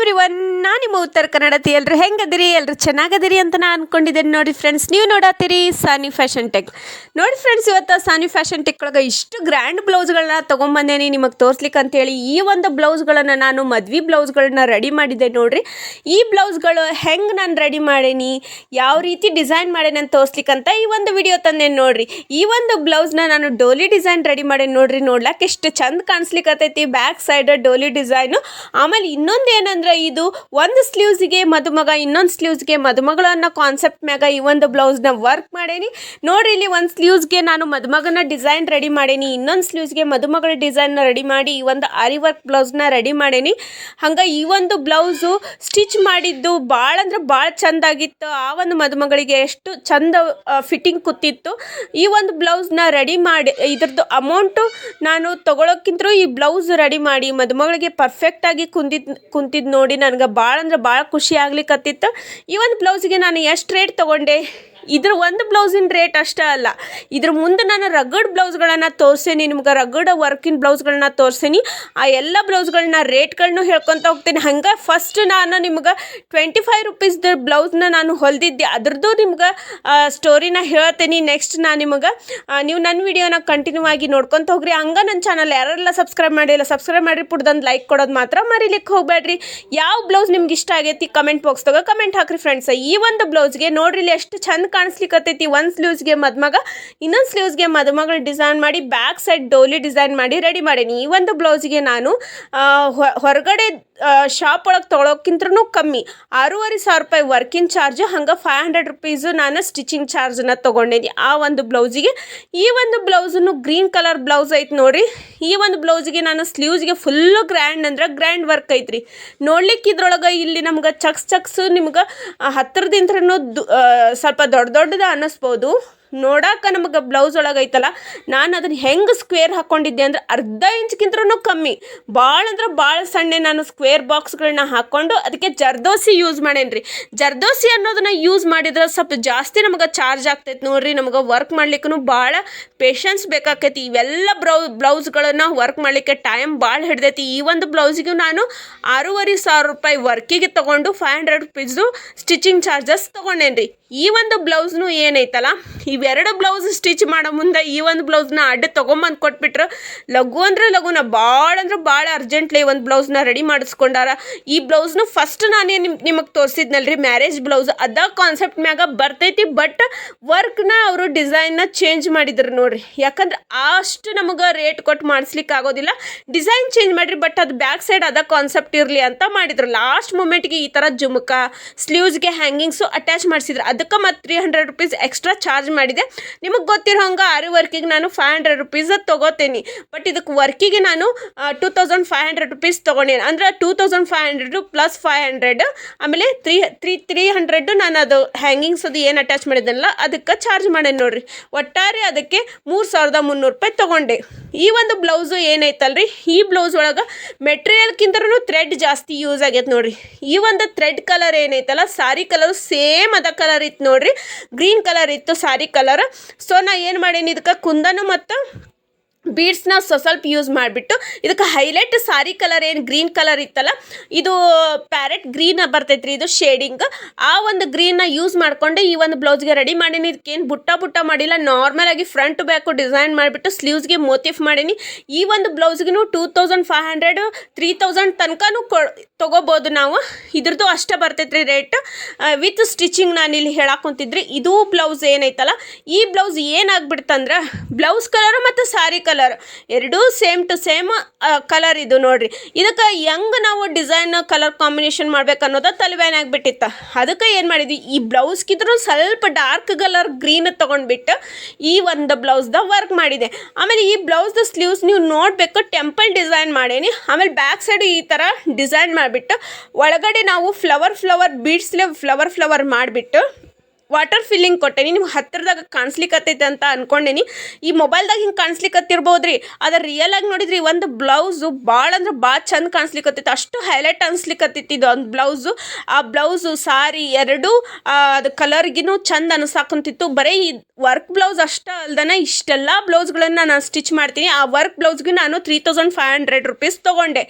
Everyone, ನಾನು ನಿಮ್ಮ ಉತ್ತರ ಕನ್ನಡತಿ. ಎಲ್ಲರೂ ಹೆಂಗದಿರಿ? ಎಲ್ಲರೂ ಚೆನ್ನಾಗದಿರಿ ಅಂತ ನಾನು ಅಂದ್ಕೊಂಡಿದ್ದೇನೆ. ನೋಡಿ ಫ್ರೆಂಡ್ಸ್, ನೀವು ನೋಡತ್ತೀರಿ ಸಾನಿ ಫ್ಯಾಷನ್ ಟೆಕ್. ನೋಡಿ ಫ್ರೆಂಡ್ಸ್, ಇವತ್ತು ಸಾನಿ ಫ್ಯಾಷನ್ ಟೆಕ್ ಒಳಗೆ ಇಷ್ಟು ಗ್ರ್ಯಾಂಡ್ ಬ್ಲೌಸ್ಗಳನ್ನ ತೊಗೊಂಬಂದೇನಿ ನಿಮಗೆ ತೋರಿಸ್ಲಿಕ್ಕೆ ಅಂತೇಳಿ. ಈ ಒಂದು ಬ್ಲೌಸ್ಗಳನ್ನು ನಾನು ಮದ್ವೆ ಬ್ಲೌಸ್ಗಳನ್ನ ರೆಡಿ ಮಾಡಿದ್ದೆ. ನೋಡಿರಿ, ಈ ಬ್ಲೌಸ್ಗಳು ಹೆಂಗೆ ನಾನು ರೆಡಿ ಮಾಡೇನಿ, ಯಾವ ರೀತಿ ಡಿಸೈನ್ ಮಾಡೇನಿ ಅಂತ ತೋರಿಸ್ಲಿಕ್ಕಂತ ಈ ಒಂದು ವಿಡಿಯೋ ತಂದೇನಿ. ನೋಡಿರಿ, ಈ ಒಂದು ಬ್ಲೌಸ್ನ ನಾನು ಡೋಲಿ ಡಿಸೈನ್ ರೆಡಿ ಮಾಡೇನಿ. ನೋಡಿರಿ, ನೋಡ್ಲಿಕ್ಕೆ ಎಷ್ಟು ಚಂದ ಕಾಣಿಸ್ಲಿಕ್ಕತ್ತೈತಿ. ಬ್ಯಾಕ್ ಸೈಡ್ ಡೋಲಿ ಡಿಸೈನು. ಆಮೇಲೆ ಇನ್ನೊಂದು ಏನಂದ್ರೆ, ಇದು ಒಂದು ಸ್ಲೀವ್ಸ್ಗೆ ಮದುಮಗ, ಇನ್ನೊಂದು ಸ್ಲೀವ್ಸ್ಗೆ ಮದುಮಗಳು ಅನ್ನೋ ಕಾನ್ಸೆಪ್ಟ್ ಮ್ಯಾಗ ಈ ಒಂದು ಬ್ಲೌಸ್ನ ವರ್ಕ್ ಮಾಡೇನಿ. ನೋಡ್ರಿ, ಇಲ್ಲಿ ಒಂದು ಸ್ಲೀವ್ಸ್ಗೆ ನಾನು ಮದುಮಗನ ಡಿಸೈನ್ ರೆಡಿ ಮಾಡೇನಿ, ಇನ್ನೊಂದು ಸ್ಲೀವ್ಸ್ಗೆ ಮದುಮಗಳ ಡಿಸೈನ್ನ ರೆಡಿ ಮಾಡಿ ಈ ಒಂದು ಆರಿ ವರ್ಕ್ ಬ್ಲೌಸ್ನ ರೆಡಿ ಮಾಡೇನಿ. ಹಂಗೆ ಈ ಒಂದು ಬ್ಲೌಸು ಸ್ಟಿಚ್ ಮಾಡಿದ್ದು ಭಾಳ ಅಂದ್ರೆ ಭಾಳ ಚಂದಾಗಿತ್ತು. ಆ ಒಂದು ಮದುಮಗಳಿಗೆ ಎಷ್ಟು ಚಂದ ಫಿಟ್ಟಿಂಗ್ ಕೂತಿತ್ತು. ಈ ಒಂದು ಬ್ಲೌಸ್ನ ರೆಡಿ ಮಾಡಿ ಇದ್ರದ್ದು ಅಮೌಂಟು ನಾನು ತೊಗೊಳೋಕ್ಕಿಂತ ಈ ಬ್ಲೌಸ್ ರೆಡಿ ಮಾಡಿ ಮದುಮಗಳಿಗೆ ಪರ್ಫೆಕ್ಟಾಗಿ ಕುಂತಿದ್ದು ನೋಡಿ ನನಗೆ ಭಾಳ ಅಂದ್ರೆ ಭಾಳ ಖುಷಿ ಆಗ್ಲಿಕ್ಕತ್ತಿತ್ತು. ಈ ಒಂದು ಬ್ಲೌಸಿಗೆ ನಾನು ಎಷ್ಟು ರೇಟ್ ತೊಗೊಂಡೆ, ಇದ್ರ ಒಂದು ಬ್ಲೌಸಿನ ರೇಟ್ ಅಷ್ಟೇ ಅಲ್ಲ, ಇದ್ರ ಮುಂದೆ ನಾನು ರಗಡ್ ಬ್ಲೌಸ್ಗಳನ್ನು ತೋರಿಸೇನಿ. ನಿಮ್ಗೆ ರಗಡ್ ವರ್ಕಿನ ಬ್ಲೌಸ್ಗಳನ್ನ ತೋರಿಸೇನಿ. ಆ ಎಲ್ಲ ಬ್ಲೌಸ್ಗಳನ್ನ ರೇಟ್ಗಳನ್ನೂ ಹೇಳ್ಕೊತ ಹೋಗ್ತೇನೆ. ಹಂಗೆ ಫಸ್ಟ್ ನಾನು ನಿಮ್ಗೆ 25 ರುಪೀಸ್ದು ಬ್ಲೌಸ್ನ ನಾನು ಹೊಲ್ದಿದ್ದೆ, ಅದ್ರದ್ದು ನಿಮ್ಗೆ ಸ್ಟೋರಿನ ಹೇಳ್ತೇನೆ. ನೆಕ್ಸ್ಟ್ ನಾನು ನಿಮಗೆ ನೀವು ನನ್ನ ವಿಡಿಯೋನ ಕಂಟಿನ್ಯೂ ಆಗಿ ನೋಡ್ಕೊತ ಹೋಗ್ರಿ. ಹಂಗೆ ನನ್ನ ಚಾನಲ್ ಯಾರೆಲ್ಲ ಸಬ್ಸ್ಕ್ರೈಬ್ ಮಾಡಿಲ್ಲ, ಸಬ್ಸ್ಕ್ರೈಬ್ ಮಾಡಿ ಪುಡ್ದೊಂದು ಲೈಕ್ ಕೊಡೋದು ಮಾತ್ರ ಮರಿಲಿಕ್ಕೆ ಹೋಗಬೇಡ್ರಿ. ಯಾವ ಬ್ಲೌಸ್ ನಿಮ್ಗೆ ಇಷ್ಟ ಆಗೈತಿ ಕಮೆಂಟ್ ಬಾಕ್ಸ್ದಾಗ ಕಮೆಂಟ್ ಹಾಕ್ರಿ ಫ್ರೆಂಡ್ಸ್. ಈ ಒಂದು ಬ್ಲೌಸ್ಗೆ ನೋಡ್ರಿ ಇಲ್ಲಿ ಎಷ್ಟು ಚಂದ ಕಾಣಿಸ್ಲಿಕ್ಕತ್ತೈತಿ. ಒಂದು ಸ್ಲೀವ್ಸ್ಗೆ ಮದುಮಗ, ಇನ್ನೊಂದು ಸ್ಲೀವ್ಸ್ಗೆ ಮದುಮಗಳು ಡಿಸೈನ್ ಮಾಡಿ ಬ್ಯಾಕ್ ಸೈಡ್ ಡೋಲಿ ಡಿಸೈನ್ ಮಾಡಿ ರೆಡಿ ಮಾಡೀನಿ. ಈ ಒಂದು ಬ್ಲೌಸ್ಗೆ ನಾನು ಹೊರಗಡೆ ಶಾಪ್ ಒಳಗೆ ತೊಗೊಳೋಕ್ಕಿಂತನೂ ಕಮ್ಮಿ 6,500 ರೂಪಾಯಿ ವರ್ಕಿಂಗ್ ಚಾರ್ಜು, ಹಂಗೆ 500 ರುಪೀಸು ನಾನು ಸ್ಟಿಚಿಂಗ್ ಚಾರ್ಜನ್ನ ತೊಗೊಂಡಿದ್ದೆ ಆ ಒಂದು ಬ್ಲೌಸಿಗೆ. ಈ ಒಂದು ಬ್ಲೌಸನ್ನು ಗ್ರೀನ್ ಕಲರ್ ಬ್ಲೌಸ್ ಐತೆ ನೋಡಿರಿ. ಈ ಒಂದು ಬ್ಲೌಸಿಗೆ ನಾನು ಸ್ಲೀವ್ಸ್ಗೆ ಫುಲ್ಲು ಗ್ರ್ಯಾಂಡ್ ಅಂದ್ರೆ ಗ್ರ್ಯಾಂಡ್ ವರ್ಕ್ ಐತ್ರಿ. ನೋಡ್ಲಿಕ್ಕೆ ಇದ್ರೊಳಗೆ ಇಲ್ಲಿ ನಮ್ಗೆ ಚಕ್ಸು ನಿಮ್ಗೆ ಹತ್ತಿರದಿಂದ್ರೂ ಸ್ವಲ್ಪ ದೊಡ್ಡದ ಅನ್ನಿಸ್ಬೋದು. ನೋಡಾಕ ನಮಗೆ ಬ್ಲೌಸ್ ಒಳಗೆ ಐತಲ್ಲ, ನಾನು ಅದನ್ನು ಹೆಂಗೆ ಸ್ಕ್ವೇರ್ ಹಾಕ್ಕೊಂಡಿದ್ದೆ ಅಂದ್ರೆ ಅರ್ಧ ಇಂಚ್ಗಿಂತನೂ ಕಮ್ಮಿ, ಭಾಳ ಅಂದ್ರೆ ಭಾಳ ಸಣ್ಣ ನಾನು ಸ್ಕ್ವೇರ್ ಬಾಕ್ಸ್ಗಳನ್ನ ಹಾಕ್ಕೊಂಡು ಅದಕ್ಕೆ ಜರ್ದೋಸಿ ಯೂಸ್ ಮಾಡೇನಿ ರೀ. ಜರ್ದೋಸಿ ಅನ್ನೋದನ್ನ ಯೂಸ್ ಮಾಡಿದ್ರೆ ಸ್ವಲ್ಪ ಜಾಸ್ತಿ ನಮಗೆ ಚಾರ್ಜ್ ಆಗ್ತೈತೆ ನೋಡ್ರಿ. ನಮಗೆ ವರ್ಕ್ ಮಾಡ್ಲಿಕ್ಕೂ ಭಾಳ ಪೇಷನ್ಸ್ ಬೇಕಾಕೈತಿ. ಇವೆಲ್ಲ ಬ್ಲೌಸ್ಗಳನ್ನು ವರ್ಕ್ ಮಾಡಲಿಕ್ಕೆ ಟೈಮ್ ಭಾಳ ಹಿಡ್ದೈತಿ. ಈ ಒಂದು ಬ್ಲೌಸಿಗೂ ನಾನು 6,500 ರೂಪಾಯಿ ವರ್ಕಿಗೆ ತೊಗೊಂಡು 500 ರುಪೀಸು ಸ್ಟಿಚಿಂಗ್ ಚಾರ್ಜಸ್ ತೊಗೊಂಡೇನಿ ರೀ. ಈ ಒಂದು ಬ್ಲೌಸ್ನು ಏನೈತಲ್ಲ, ಇವೆರಡು ಬ್ಲೌಸ್ ಸ್ಟಿಚ್ ಮಾಡೋ ಮುಂದೆ ಈ ಒಂದು ಬ್ಲೌಸ್ನ ಅಡ್ಡ ತೊಗೊಂಬಂದು ಕೊಟ್ಬಿಟ್ರೆ ಲಘು ಅಂದ್ರೆ ಲಘುನ, ಭಾಳ ಅಂದ್ರೆ ಭಾಳ ಅರ್ಜೆಂಟ್ಲಿ ಒಂದು ಬ್ಲೌಸ್ನ ರೆಡಿ ಮಾಡಿಸ್ಕೊಂಡಾರ. ಈ ಬ್ಲೌಸ್ನು ಫಸ್ಟ್ ನಾನೇ ನಿಮಗೆ ತೋರಿಸಿದ್ನಲ್ರಿ, ಮ್ಯಾರೇಜ್ ಬ್ಲೌಸ್ ಅದ ಕಾನ್ಸೆಪ್ಟ್ ಮ್ಯಾಗ ಬರ್ತೈತಿ. ಬಟ್ ವರ್ಕ್ನ ಅವರು ಡಿಸೈನ್ನ ಚೇಂಜ್ ಮಾಡಿದ್ರು ನೋಡ್ರಿ. ಯಾಕಂದ್ರೆ ಅಷ್ಟು ನಮಗೆ ರೇಟ್ ಕೊಟ್ಟು ಮಾಡಿಸ್ಲಿಕ್ಕೆ ಆಗೋದಿಲ್ಲ, ಡಿಸೈನ್ ಚೇಂಜ್ ಮಾಡಿರಿ. ಬಟ್ ಅದು ಬ್ಯಾಕ್ ಸೈಡ್ ಅದ ಕಾನ್ಸೆಪ್ಟ್ ಇರಲಿ ಅಂತ ಮಾಡಿದ್ರು. ಲಾಸ್ಟ್ ಮೂಮೆಂಟ್ಗೆ ಈ ಥರ ಜುಮ್ಕ ಸ್ಲೀವ್ಸ್ಗೆ ಹ್ಯಾಂಗಿಂಗ್ಸು ಅಟ್ಯಾಚ್ ಮಾಡಿಸಿದ್ರು. ಅದಕ್ಕೆ ಮತ್ತು 300 ರುಪೀಸ್ ಎಕ್ಸ್ಟ್ರಾ ಚಾರ್ಜ್ ಮಾಡಿದೆ. ನಿಮಗೆ ಗೊತ್ತಿರೋ ಹಂಗೆ ಆರಿ ವರ್ಕಿಗೆ ನಾನು 500 ರುಪೀಸ್ ತೊಗೋತೀನಿ. ಬಟ್ ಇದಕ್ಕೆ ವರ್ಕಿಗೆ ನಾನು 2,500 ರುಪೀಸ್ ತೊಗೊಂಡೇನೆ. ಅಂದ್ರೆ 2,500 ಪ್ಲಸ್ 500, ಆಮೇಲೆ 300 ನಾನು ಅದು ಹ್ಯಾಂಗಿಂಗ್ಸ್ ಅದು ಏನು ಅಟ್ಯಾಚ್ ಮಾಡಿದ್ದಲ್ಲ ಅದಕ್ಕೆ ಚಾರ್ಜ್ ಮಾಡೇನಿ ನೋಡ್ರಿ. ಒಟ್ಟಾರೆ ಅದಕ್ಕೆ 3,300 ರೂಪಾಯಿ ತೊಗೊಂಡೆ. ಈ ಒಂದು ಬ್ಲೌಸು ಏನೈತಲ್ರಿ, ಈ ಬ್ಲೌಸ್ ಒಳಗೆ ಮೆಟೀರಿಯಲ್ಕಿಂತನೂ ಥ್ರೆಡ್ ಜಾಸ್ತಿ ಯೂಸ್ ಆಗೈತೆ ನೋಡ್ರಿ. ಈ ಒಂದು ಥ್ರೆಡ್ ಕಲರ್ ಏನೈತಲ್ಲ, ಸಾರಿ ಕಲರ್ ಸೇಮ್ ಅದ ಕಲರ್ ಇತ್ತು ನೋಡ್ರಿ, ಗ್ರೀನ್ ಕಲರ್ ಇತ್ತು ಸಾರಿ ಕಲರ್. ಸೊ ನಾ ಏನು ಮಾಡೇನಿ, ಇದಕ್ಕೆ ಕುಂದನು ಮತ್ತು ಬೀಡ್ಸ್ನ ಸ್ವಲ್ಪ ಯೂಸ್ ಮಾಡಿಬಿಟ್ಟು ಇದಕ್ಕೆ ಹೈಲೈಟ್ ಸಾರಿ ಕಲರ್ ಏನು ಗ್ರೀನ್ ಕಲರ್ ಇತ್ತಲ್ಲ, ಇದು ಪ್ಯಾರೆಟ್ ಗ್ರೀನ್ ಬರ್ತೈತೆ ರೀ, ಇದು ಶೇಡಿಂಗ್. ಆ ಒಂದು ಗ್ರೀನ್ನ ಯೂಸ್ ಮಾಡಿಕೊಂಡು ಈ ಒಂದು ಬ್ಲೌಸ್ಗೆ ರೆಡಿ ಮಾಡೀನಿ. ಇದಕ್ಕೇನು ಬುಟ್ಟ ಮಾಡಿಲ್ಲ, ನಾರ್ಮಲಾಗಿ ಫ್ರಂಟ್ ಬ್ಯಾಕು ಡಿಸೈನ್ ಮಾಡಿಬಿಟ್ಟು ಸ್ಲೀವ್ಸ್ಗೆ ಮೋತಿಫ್ ಮಾಡೀನಿ. ಈ ಒಂದು ಬ್ಲೌಸ್ಗೂ 2,500 3,000 ತನಕನೂ ತೊಗೋಬೋದು ನಾವು. ಇದ್ರದ್ದು ಅಷ್ಟೇ ಬರ್ತೈತೆ ರೀ ರೇಟ್ ವಿತ್ ಸ್ಟಿಚಿಂಗ್. ನಾನು ಇಲ್ಲಿ ಹೇಳಾಕೊಂತಿದ್ರಿ. ಇದು ಬ್ಲೌಸ್ ಏನೈತಲ್ಲ, ಈ ಬ್ಲೌಸ್ ಏನಾಗ್ಬಿಡ್ತಂದ್ರೆ ಬ್ಲೌಸ್ ಕಲರ್ ಮತ್ತು ಸಾರಿ ಕಲರ್ ಎರಡೂ ಸೇಮ್ ಟು ಸೇಮ್ ಕಲರ್ ಇದು ನೋಡ್ರಿ. ಇದಕ್ಕೆ ಹೆಂಗೆ ನಾವು ಡಿಸೈನ್ ಕಲರ್ ಕಾಂಬಿನೇಷನ್ ಮಾಡ್ಬೇಕು ಅನ್ನೋದು ತಲೆಬೇನೆ ಆಗಿಬಿಟ್ಟಿತ್ತು. ಅದಕ್ಕೆ ಏನು ಮಾಡಿದ್ವಿ, ಈ ಬ್ಲೌಸ್ಗಿದ್ರು ಸ್ವಲ್ಪ ಡಾರ್ಕ್ ಕಲರ್ ಗ್ರೀನ್ ತೊಗೊಂಡ್ಬಿಟ್ಟು ಈ ಒಂದು ಬ್ಲೌಸ್ದ ವರ್ಕ್ ಮಾಡಿದೆ. ಆಮೇಲೆ ಈ ಬ್ಲೌಸ್ದ ಸ್ಲೀವ್ಸ್ ನೀವು ನೋಡಬೇಕು, ಟೆಂಪಲ್ ಡಿಸೈನ್ ಮಾಡೇನಿ. ಆಮೇಲೆ ಬ್ಯಾಕ್ ಸೈಡ್ ಈ ಥರ ಡಿಸೈನ್ ಮಾಡಿಬಿಟ್ಟು ಒಳಗಡೆ ನಾವು ಫ್ಲವರ್ ಬೀಡ್ಸ್ಲೆ ಫ್ಲವರ್ ಮಾಡಿಬಿಟ್ಟು ವಾಟರ್ ಫಿಲ್ಲಿಂಗ್ ಕೊಟ್ಟೇನಿ. ನಿಮ್ಗೆ ಹತ್ತಿರದಾಗ ಕಾಣಿಸ್ಲಿಕ್ಕತ್ತೈತೆ ಅಂತ ಅನ್ಕೊಂಡೇನಿ. ಈ ಮೊಬೈಲ್ದಾಗ ಹಿಂಗೆ ಕಾಣಿಸ್ಲಿಕ್ಕತ್ತಿರ್ಬೋದು ರೀ, ಅದ್ರ ರಿಯಲ್ ಆಗಿ ನೋಡಿದ್ರಿ ಒಂದು ಬ್ಲೌಸು ಭಾಳ ಅಂದ್ರೆ ಭಾಳ ಚಂದ ಕಾಣಿಸ್ಲಿಕ್ಕತ್ತೈತೆ, ಅಷ್ಟು ಹೈಲೈಟ್ ಅನ್ಸ್ಲಿಕ್ಕತ್ತೈತಿ ಇದು ಒಂದು ಬ್ಲೌಸು. ಆ ಬ್ಲೌಸು ಸಾರಿ ಎರಡೂ ಅದು ಕಲರ್ಗಿನೂ ಚಂದ ಅನ್ಸಾಕಂತಿತ್ತು. ಬರೀ ಈ ವರ್ಕ್ ಬ್ಲೌಸ್ ಅಷ್ಟೇ ಅಲ್ದನ ಇಷ್ಟೆಲ್ಲ ಬ್ಲೌಸ್ಗಳನ್ನು ನಾನು ಸ್ಟಿಚ್ ಮಾಡ್ತೀನಿ. ಆ ವರ್ಕ್ ಬ್ಲೌಸ್ಗೆ ನಾನು 3500 ರೂಪೀಸ್ ತೊಗೊಂಡೆ.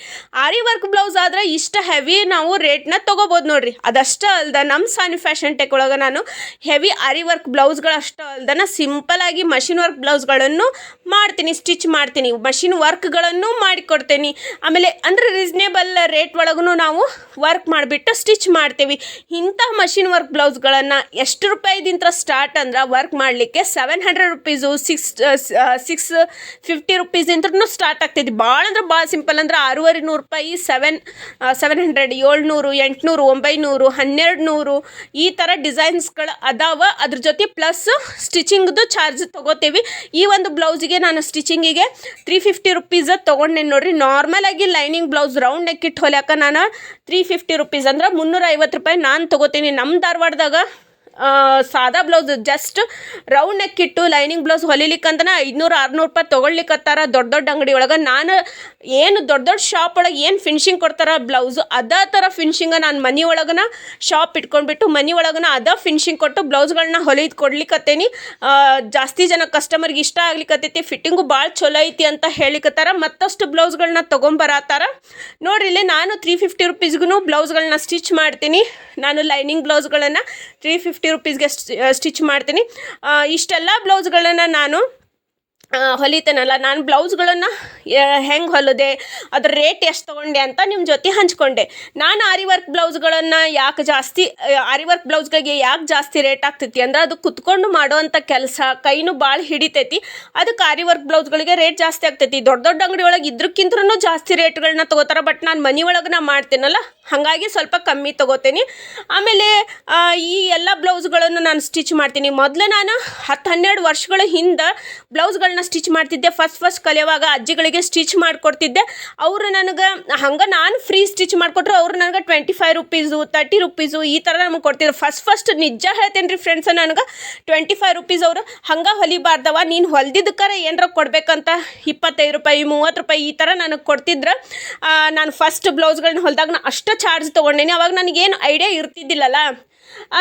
ಆರಿ ವರ್ಕ್ ಬ್ಲೌಸ್ ಆದರೆ ಇಷ್ಟು ಹೆವಿ ನಾವು ರೇಟ್ನ ತೊಗೋಬೋದು ನೋಡ್ರಿ. ಅದಷ್ಟೇ ಅಲ್ದ ನಮ್ಮ ಸಾನಿ ಫ್ಯಾಷನ್ ಟೆಕ್ ಒಳಗೆ ನಾನು ಹೆವಿ ಆರಿ ವರ್ಕ್ ಬ್ಲೌಸ್ಗಳು ಅಷ್ಟೇ ಅಲ್ದನ ಸಿಂಪಲಾಗಿ ಮಷಿನ್ ವರ್ಕ್ ಬ್ಲೌಸ್ಗಳನ್ನು ಮಾಡ್ತೀನಿ, ಸ್ಟಿಚ್ ಮಾಡ್ತೀನಿ, ಮಷಿನ್ ವರ್ಕ್ಗಳನ್ನು ಮಾಡಿಕೊಡ್ತೀನಿ. ಆಮೇಲೆ ಅಂದರೆ ರೀಸ್ನೇಬಲ್ ರೇಟ್ ಒಳಗೂ ನಾವು ವರ್ಕ್ ಮಾಡಿಬಿಟ್ಟು ಸ್ಟಿಚ್ ಮಾಡ್ತೀವಿ. ಇಂಥ ಮಷಿನ್ ವರ್ಕ್ ಬ್ಲೌಸ್ಗಳನ್ನು ಎಷ್ಟು ರೂಪಾಯಿದಿಂತ ಸ್ಟಾರ್ಟ್ ಅಂದ್ರೆ ವರ್ಕ್ ಮಾಡಲಿಕ್ಕೆ 700 ರೂಪೀಸು, 650 ರೂಪೀಸಿಂದ್ರೂ ಸ್ಟಾರ್ಟ್ ಆಗ್ತೈತಿ. ಭಾಳ ಅಂದ್ರೆ ಭಾಳ ಸಿಂಪಲ್ ಅಂದ್ರೆ 650 ರೂಪಾಯಿ, 700, 700, 800, 900, 1200 ಈ ಥರ ಡಿಸೈನ್ಸ್ಗಳು ಅದಾವ. ಅದ್ರ ಜೊತೆ ಪ್ಲಸ್ ಸ್ಟಿಚಿಂಗ್ದು ಚಾರ್ಜ್ ತೊಗೋತೀವಿ. ಈ ಒಂದು ಬ್ಲೌಸಿಗೆ ನಾನು ಸ್ಟಿಚಿಂಗಿಗೆ 350 ರೂಪೀಸ್ ತೊಗೊಂಡೆ ನೋಡ್ರಿ. ನಾರ್ಮಲಾಗಿ ಲೈನಿಂಗ್ ಬ್ಲೌಸ್ ರೌಂಡ್ ನೆಕ್ ಇಟ್ಟು ಹೊಲ್ಯಾಕ ನಾನು 350 ರೂಪೀಸ್ ಅಂದ್ರೆ 350 ರೂಪಾಯಿ ನಾನು ತೊಗೋತೀನಿ. ನಮ್ಮ ಧಾರವಾಡದಾಗ ಸಾದಾ ಬ್ಲೌಸ್ ಜಸ್ಟ್ ರೌಂಡ್ ನೆಕ್ ಇಟ್ಟು ಲೈನಿಂಗ್ ಬ್ಲೌಸ್ ಹೊಲಿಲಿಕ್ಕಂತನ 500-600 ರೂಪಾಯಿ ತೊಗೊಳ್ಲಿಕ್ಕತ್ತಾರ ದೊಡ್ಡ ದೊಡ್ಡ ಅಂಗಡಿ ಒಳಗೆ. ನಾನು ಏನು ದೊಡ್ಡ ದೊಡ್ಡ ಶಾಪ್ ಒಳಗೆ ಏನು ಫಿನಿಶಿಂಗ್ ಕೊಡ್ತಾರ ಬ್ಲೌಸು ಅದೇ ಥರ ಫಿನಿಶಿಂಗ ನಾನು ಮನೆ ಒಳಗನ ಶಾಪ್ ಇಟ್ಕೊಂಡ್ಬಿಟ್ಟು ಮನೆ ಒಳಗನ ಅದೇ ಫಿನಿಶಿಂಗ್ ಕೊಟ್ಟು ಬ್ಲೌಸ್ಗಳನ್ನ ಹೊಲಿದು ಕೊಡ್ಲಿಕ್ಕತ್ತೇನಿ. ಜಾಸ್ತಿ ಜನ ಕಸ್ಟಮರ್ಗೆ ಇಷ್ಟ ಆಗ್ಲಿಕ್ಕತ್ತೈತಿ, ಫಿಟ್ಟಿಂಗು ಭಾಳ ಚಲೋ ಐತಿ ಅಂತ ಹೇಳಿಕತ್ತಾರ. ಮತ್ತಷ್ಟು ಬ್ಲೌಸ್ಗಳನ್ನ ತೊಗೊಂಬರತ್ತಾರ ನೋಡ್ರಿ. ಇಲ್ಲಿ ನಾನು 350 ರೂಪೀಸ್ಗೂ ಬ್ಲೌಸ್ಗಳನ್ನ ಸ್ಟಿಚ್ ಮಾಡ್ತೀನಿ. ನಾನು ಲೈನಿಂಗ್ ಬ್ಲೌಸ್ಗಳನ್ನು 350 ರೂಪೀಸ್ಗೆ ಸ್ಟಿಚ್ ಮಾಡ್ತೀನಿ. ಇಷ್ಟೆಲ್ಲ ಬ್ಲೌಸ್ಗಳನ್ನು ನಾನು ಹೊಲಿತೇನಲ್ಲ, ನಾನು ಬ್ಲೌಸ್ಗಳನ್ನು ಹೆಂಗೆ ಹೊಲಿದೆ, ಅದ್ರ ರೇಟ್ ಎಷ್ಟು ತೊಗೊಂಡೆ ಅಂತ ನಿಮ್ಮ ಜೊತೆ ಹಂಚ್ಕೊಂಡೆ. ನಾನು ಆರಿ ವರ್ಕ್ ಬ್ಲೌಸ್ಗಳನ್ನು ಯಾಕೆ ಜಾಸ್ತಿ, ಆರಿ ವರ್ಕ್ ಬ್ಲೌಸ್ಗಳಿಗೆ ಯಾಕೆ ಜಾಸ್ತಿ ರೇಟ್ ಆಗ್ತೈತಿ ಅಂದ್ರೆ ಅದು ಕುತ್ಕೊಂಡು ಮಾಡೋವಂಥ ಕೆಲಸ, ಕೈನೂ ಭಾಳ ಹಿಡಿತೈತಿ. ಅದಕ್ಕೆ ಆರಿ ವರ್ಕ್ ಬ್ಲೌಸ್ಗಳಿಗೆ ರೇಟ್ ಜಾಸ್ತಿ ಆಗ್ತೈತಿ. ದೊಡ್ಡ ದೊಡ್ಡ ಅಂಗಡಿ ಒಳಗೆ ಇದ್ರಕ್ಕಿಂತರೂ ಜಾಸ್ತಿ ರೇಟ್ಗಳನ್ನ ತೊಗೋತಾರೆ. ಬಟ್ ನಾನು ಮನೆ ಒಳಗೆ ಮಾಡ್ತೀನಲ್ಲ ಹಾಗಾಗಿ ಸ್ವಲ್ಪ ಕಮ್ಮಿ ತೊಗೋತೀನಿ. ಆಮೇಲೆ ಈ ಎಲ್ಲ ಬ್ಲೌಸ್ಗಳನ್ನು ನಾನು ಸ್ಟಿಚ್ ಮಾಡ್ತೀನಿ. ಮೊದಲು ನಾನು 10-12 ವರ್ಷಗಳ ಹಿಂದೆ ಬ್ಲೌಸ್ಗಳನ್ನ ಸ್ಟಿಚ್ ಮಾಡ್ತಿದ್ದೆ. ಫಸ್ಟ್ ಕಲಿಯುವಾಗ ಅಜ್ಜಿಗಳಿಗೆ ಸ್ಟಿಚ್ ಮಾಡಿಕೊಡ್ತಿದ್ದೆ. ಅವರು ನನಗೆ ಹಂಗೆ ನಾನು ಫ್ರೀ ಸ್ಟಿಚ್ ಮಾಡಿಕೊಟ್ರು ಅವ್ರು ನನಗೆ 25 ರೂಪೀಸು, 30 ರೂಪೀಸು ಈ ಥರ ನಮಗೆ ಕೊಡ್ತಿದ್ರು. ಫಸ್ಟ್ ನಿಜ ಹೇಳ್ತೇನೆ ರೀ ಫ್ರೆಂಡ್ಸ, ನನಗೆ 25 ರೂಪೀಸ್ ಅವರು ಹಂಗೆ ಹೊಲಿಬಾರ್ದವ, ನೀನು ಹೊಲ್ದಿದ್ದಕ್ಕಾರ ಏನರ ಕೊಡಬೇಕಂತ 25 ರೂಪಾಯಿ, 30 ರೂಪಾಯಿ ಈ ಥರ ನನಗೆ ಕೊಡ್ತಿದ್ರು. ನಾನು ಫಸ್ಟ್ ಬ್ಲೌಸ್ಗಳನ್ನ ಹೊಲಿದಾಗ ನಾನು ಅಷ್ಟು ಚಾರ್ಜ್ ತೊಗೊಂಡೇನಿ. ಅವಾಗ ನನಗೇನು ಐಡಿಯಾ ಇರ್ತಿದ್ದಿಲ್ಲಲ್ಲ.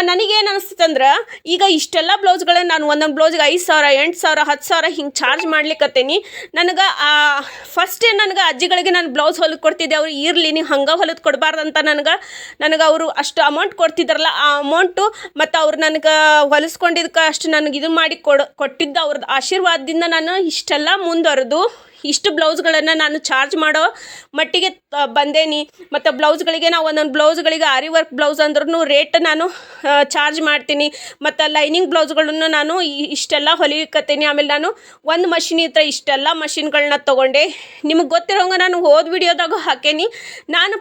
ನನಗೇನು ಅನಿಸ್ತಂದ್ರೆ ಈಗ ಇಷ್ಟೆಲ್ಲ ಬ್ಲೌಸ್ಗಳನ್ನ ನಾನು ಒಂದೊಂದು ಬ್ಲೌಸ್ಗೆ 5000, 8000, 10,000 ಹಿಂಗೆ ಚಾರ್ಜ್ ಮಾಡ್ಲಿಕ್ಕತ್ತೀನಿ. ನನಗೆ ಫಸ್ಟೇ ನನಗೆ ಅಜ್ಜಿಗಳಿಗೆ ನಾನು ಬ್ಲೌಸ್ ಹೊಲಿದು ಕೊಡ್ತಿದ್ದೆ. ಅವ್ರು ಇರಲಿ ನೀವು ಹಂಗೆ ಹೊಲಿದು ಕೊಡಬಾರ್ದಂತ ನನಗೆ ಅವರು ಅಷ್ಟು ಅಮೌಂಟ್ ಕೊಡ್ತಿದ್ರಲ್ಲ, ಆ ಅಮೌಂಟು ಮತ್ತು ಅವ್ರು ನನಗೆ ಹೊಲಿಸ್ಕೊಂಡಿದ್ದಕ್ಕೆ ಅಷ್ಟು ನನಗೆ ಇದು ಮಾಡಿ ಕೊಟ್ಟಿದ್ದ ಅವ್ರದ್ದು ಆಶೀರ್ವಾದದಿಂದ ನಾನು ಇಷ್ಟೆಲ್ಲ ಮುಂದುವರೆದು ಇಷ್ಟು ಬ್ಲೌಸ್ಗಳನ್ನು ನಾನು ಚಾರ್ಜ್ ಮಾಡೋ ಮಟ್ಟಿಗೆ ಬಂದೇನಿ. ಮತ್ತು ಬ್ಲೌಸ್ಗಳಿಗೆ ನಾವು ಒಂದೊಂದು ಬ್ಲೌಸ್ಗಳಿಗೆ ಆರಿ ವರ್ಕ್ ಬ್ಲೌಸ್ ಅಂದ್ರೂ ರೇಟ್ ನಾನು ಚಾರ್ಜ್ ಮಾಡ್ತೀನಿ. ಮತ್ತು ಲೈನಿಂಗ್ ಬ್ಲೌಸ್ಗಳನ್ನು ನಾನು ಇಷ್ಟೆಲ್ಲ ಹೊಲಿಕತ್ತೀನಿ. ಆಮೇಲೆ ನಾನು ಒಂದು ಮಷಿನ್ ಇದ್ರೆ ಇಷ್ಟೆಲ್ಲ ಮಷಿನ್ಗಳನ್ನ ತೊಗೊಂಡೆ. ನಿಮಗೆ ಗೊತ್ತಿರೋಂಗೆ ನಾನು ಹೋದ ವಿಡಿಯೋದಾಗ ಹಾಕೇನಿ. ನಾನು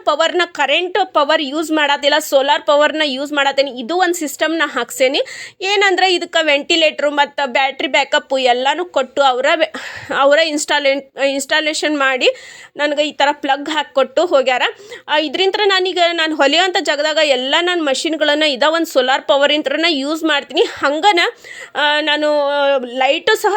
ಕರೆಂಟ್ ಪವರ್ ಯೂಸ್ ಮಾಡೋದಿಲ್ಲ, ಸೋಲಾರ್ ಪವರ್ನ ಯೂಸ್ ಮಾಡತ್ತೀನಿ. ಇದು ಒಂದು ಸಿಸ್ಟಮ್ನ ಹಾಕ್ಸೇನಿ. ಏನಂದ್ರೆ ಇದಕ್ಕೆ ವೆಂಟಿಲೇಟ್ರು ಮತ್ತು ಬ್ಯಾಟ್ರಿ ಬ್ಯಾಕಪ್ಪು ಎಲ್ಲನೂ ಕೊಟ್ಟು ಅವರ ಇನ್ಸ್ಟಾಲೇಷನ್ ಮಾಡಿ ನನಗೆ ಈ ಥರ ಪ್ಲಗ್ ಹಾಕಿಕೊಟ್ಟು ಹೋಗ್ಯಾರ. ಇದರಿಂದ ನಾನು ಹೊಲಿಯೋಂಥ ಜಾಗದಾಗ ಎಲ್ಲ ನಾನು ಮಷಿನ್ಗಳನ್ನು ಒಂದು ಸೋಲಾರ್ ಪವರಿಂತ್ರನ ಯೂಸ್ ಮಾಡ್ತೀನಿ. ಹಂಗನ ನಾನು ಲೈಟು ಸಹ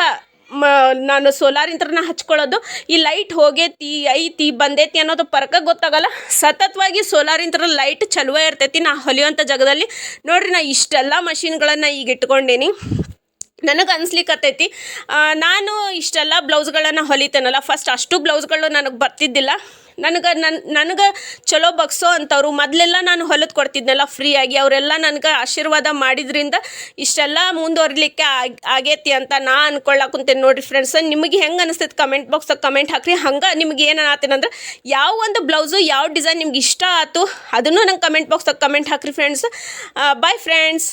ನಾನು ಸೋಲಾರಿಂತ್ರನ ಹಚ್ಕೊಳ್ಳೋದು. ಈ ಲೈಟ್ ಹೋಗೈತಿ ಐತಿ ಬಂದೈತಿ ಅನ್ನೋದು ಪರಕ ಗೊತ್ತಾಗಲ್ಲ. ಸತತವಾಗಿ ಸೋಲಾರಿಂತ್ರ ಲೈಟ್ ಚಲುವ ಇರ್ತೈತಿ ನಾ ಹೊಲಿಯೋಂಥ ಜಾಗದಲ್ಲಿ. ನೋಡ್ರಿ, ನಾ ಇಷ್ಟೆಲ್ಲ ಮಷಿನ್ಗಳನ್ನು ಈಗ ಇಟ್ಕೊಂಡೇನಿ. ನನಗೆ ಅನ್ಸ್ಲಿಕ್ಕತ್ತೈತಿ ನಾನು ಇಷ್ಟೆಲ್ಲ ಬ್ಲೌಸ್ಗಳನ್ನು ಹೊಲಿತೇನಲ್ಲ, ಫಸ್ಟ್ ಅಷ್ಟು ಬ್ಲೌಸ್ಗಳು ನನಗೆ ಬರ್ತಿದ್ದಿಲ್ಲ. ನನಗೆ ಚಲೋ ಬಗ್ಸೋ ಅಂಥವ್ರು ಮೊದಲೆಲ್ಲ ನಾನು ಹೊಲಿದು ಕೊಡ್ತಿದ್ನಲ್ಲ ಫ್ರೀಯಾಗಿ, ಅವರೆಲ್ಲ ನನಗೆ ಆಶೀರ್ವಾದ ಮಾಡಿದ್ರಿಂದ ಇಷ್ಟೆಲ್ಲ ಮುಂದುವರಿಲಿಕ್ಕೆ ಆಗೈತಿ ಅಂತ ನಾ ಅನ್ಕೊಳ್ಳಾಕುಂತೇನೆ. ನೋಡಿರಿ ಫ್ರೆಂಡ್ಸ್, ನಿಮಗೆ ಹೆಂಗೆ ಅನಿಸ್ತೈತೆ ಕಮೆಂಟ್ ಬಾಕ್ಸಾಗ ಕಮೆಂಟ್ ಹಾಕಿರಿ. ಹಂಗೆ ನಿಮ್ಗೆ ಏನು ಅನ್ನತ್ತೇನಂದ್ರೆ ಯಾವ ಒಂದು ಬ್ಲೌಸು ಯಾವ ಡಿಸೈನ್ ನಿಮ್ಗೆ ಇಷ್ಟ ಆಯ್ತು ಅದನ್ನು ನಂಗೆ ಕಮೆಂಟ್ ಬಾಕ್ಸಾಗ ಕಮೆಂಟ್ ಹಾಕಿರಿ ಫ್ರೆಂಡ್ಸ್. Bye friends.